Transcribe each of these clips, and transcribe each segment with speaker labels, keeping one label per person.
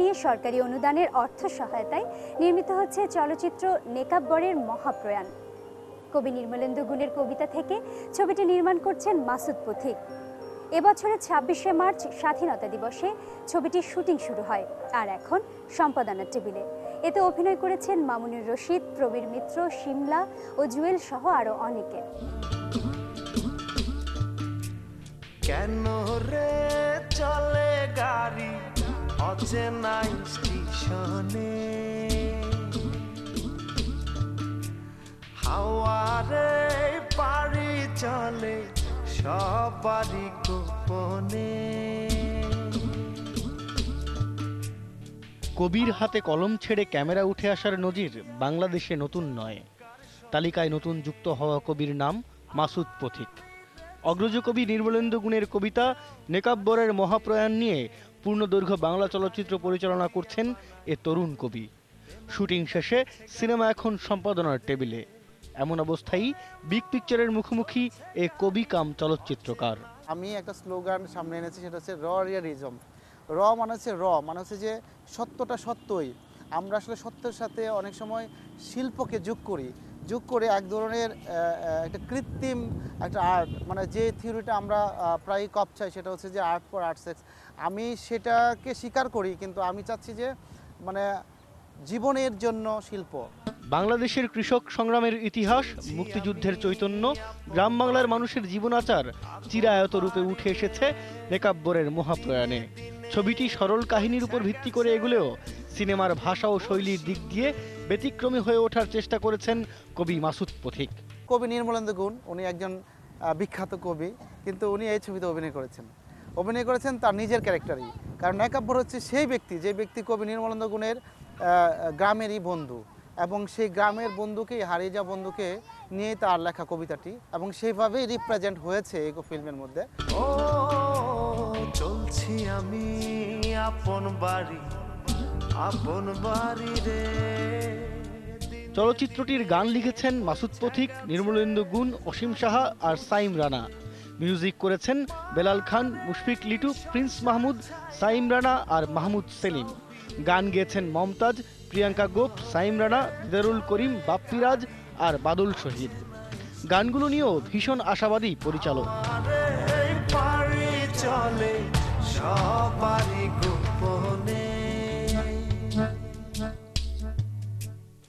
Speaker 1: নিয়ে সরকারি অনুদানের অর্থ সহায়তায় নির্মিত হচ্ছে চলচ্চিত্র নেকাব্বরের মহাপ্রয়াণ। কবি নির্মলেন্দু গুণের কবিতা থেকে ছবিটি নির্মাণ করছেন মাসুদ পথিক। এবছরের ২৬শে মার্চ স্বাধীনতা দিবসে ছবিটির শুটিং শুরু হয়, আর এখন সম্পাদনার টেবিলে। এতে অভিনয় করেছেন মামুনুর রশিদ, প্রবীর মিত্র, শিমলা ও জুয়েল সহ আরো অনেকে।
Speaker 2: কেন রে চলে গাড়ি অচেনা স্টেশনে, হাওয়ারে পারি চলে সবারই গোপনে।
Speaker 3: কবির হাতে কলম ছেড়ে ক্যামেরা উঠে আসার নজির বাংলাদেশে নতুন নয়। তালিকায় নতুন যুক্ত হওয়া কবির নাম মাসুদ পথিক। অগ্রজ কবি নির্মলেন্দু গুণের কবিতা নেকাব্বরের মহাপ্রয়াণ নিয়ে পূর্ণদৈর্ঘ্য বাংলা চলচ্চিত্র পরিচালনা করছেন এ তরুণ কবি। শুটিং শেষে সিনেমা এখন সম্পাদনার টেবিলে। এমন অবস্থায় বিগ পিকচারের মুখোমুখি এ কবি কাম চলচ্চিত্রকার।
Speaker 4: আমি একটা স্লোগান সামনে এনেছি, সেটা হচ্ছে রিয়ালিজম। মানে হচ্ছে মানে হচ্ছে যে সত্যটা সত্যই। আমরা আসলে সত্যের সাথে অনেক সময় শিল্পকে যোগ করে এক ধরনের একটা কৃত্রিম একটা আর্ট, মানে যে থিওরিটা আমরা প্রায় কপচাই, সেটা হচ্ছে যে আর্ট ফর আর্ট সেক্স। আমি সেটাকে স্বীকার করি, কিন্তু আমি চাচ্ছি যে মানে জীবনের জন্য শিল্প।
Speaker 3: বাংলাদেশের কৃষক সংগ্রামের ইতিহাস, মুক্তিযুদ্ধের চৈতন্য, গ্রাম বাংলার মানুষের জীবনাচার চিরায়ত রূপে উঠে এসেছে নেকাব্বরের মহাপ্রয়াণে। ছবিটি সরল কাহিনীর উপর ভিত্তি করে এগুলেও সিনেমার ভাষা ও শৈলীর দিক দিয়ে ব্যতিক্রমী হয়ে ওঠার চেষ্টা করেছেন কবি মাসুদ পথিক।
Speaker 4: কবি নির্মলেন্দু গুণ উনি একজন বিখ্যাত কবি, কিন্তু উনি এই ছবিতে অভিনয় করেছেন তার নিজের ক্যারেক্টারই। কারণ নেকাব্বর হচ্ছে সেই ব্যক্তি, যে ব্যক্তি কবি নির্মলেন্দু গুণের গ্রামেরই বন্ধু, এবং সেই গ্রামের বন্ধুকে, হারিয়ে যাওয়া বন্ধুকে নিয়ে তার লেখা কবিতাটি, এবং সেইভাবেই রিপ্রেজেন্ট হয়েছে এই ফিল্মের মধ্যে।
Speaker 2: ও চলছি আমি আপন বাড়ি রে।
Speaker 3: চলচ্চিত্রটির গান লিখেছেন মাসুদ পথিক, নির্মলেন্দু গুণ, অসীম সাহা আর সাইম রানা। মিউজিক করেছেন বেলাল খান, মুশফিক লিটু, প্রিন্স মাহমুদ, সাইম রানা আর মাহমুদ সেলিম। গান গেয়েছেন মমতাজ, প্রিয়াঙ্কা গোপ, সাইম রানা, দিদারুল করিম, বাপ্পিরাজ আর বাদল শহীদ। গানগুলো নিয়েও ভীষণ আশাবাদী পরিচালক।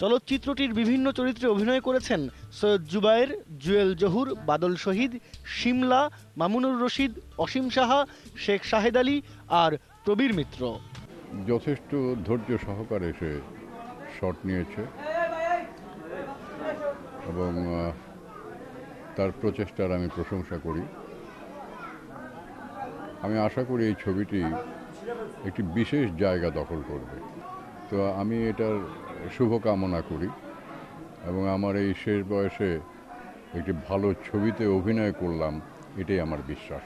Speaker 3: চলচ্চিত্রটির বিভিন্ন চরিত্রে অভিনয় করেছেন সৈয়দ জুবায়ের, জুয়েল জহুর, বাদল শহীদ, শিমলা, মামুনুর রশিদ, অসীম সাহা, শেখ শাহেদ আলী আর প্রবীর মিত্র।
Speaker 5: যথেষ্ট ধৈর্য সহকারে সে শট নিয়েছে এবং তার প্রচেষ্টার আমি প্রশংসা করি। আমি আশা করি এই ছবিটি একটি বিশেষ জায়গা দখল করবে। তো আমি এটার শুভকামনা করি এবং আমার এই শেষ বয়সে একটি ভালো ছবিতে অভিনয় করলাম, এটাই আমার বিশ্বাস।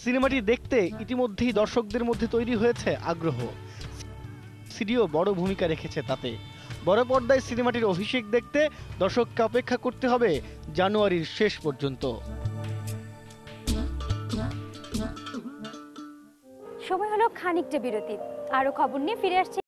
Speaker 3: সিনেমাটি দেখতে ইতিমধ্যেই দর্শকদের মধ্যে তৈরি হয়েছে আগ্রহ। সিডিও বড় ভূমিকা রেখেছে তাতে। বড় পর্দায় সিনেমাটির অভিষেক দেখতে দর্শককে অপেক্ষা করতে হবে জানুয়ারির শেষ পর্যন্ত।
Speaker 1: সময় হলো খানিকটা বিরতি। আরো খবর নিয়ে ফিরে আসছে